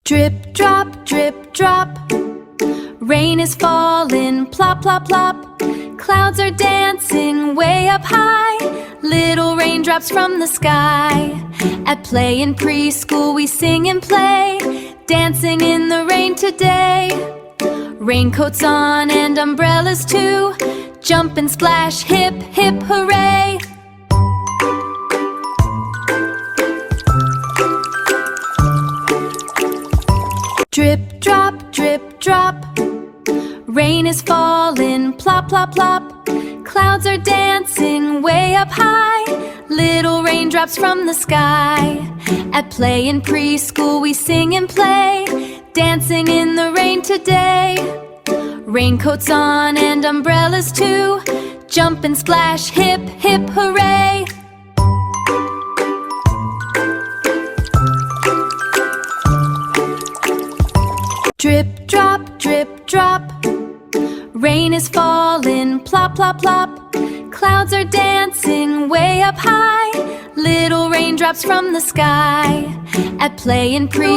Drip, drop, drip, drop. Rain is falling, plop, plop, plop. Clouds are dancing way up high. Little raindrops from the sky. At play in preschool we sing and play, dancing in the rain today. Raincoats on and umbrellas too. Jump and splash, hip, hip, hooray! Drip, drop, drip, drop. Rain is falling, plop, plop, plop. Clouds are dancing way up high. Little raindrops from the sky. At play in preschool we sing and play, dancing in the rain today. Raincoats on and umbrellas too. Jump and splash, hip, hip, hooray! Drip, drop, drip, drop. Rain is falling, plop, plop, plop. Clouds are dancing way up high. Little raindrops from the sky. At play in preschool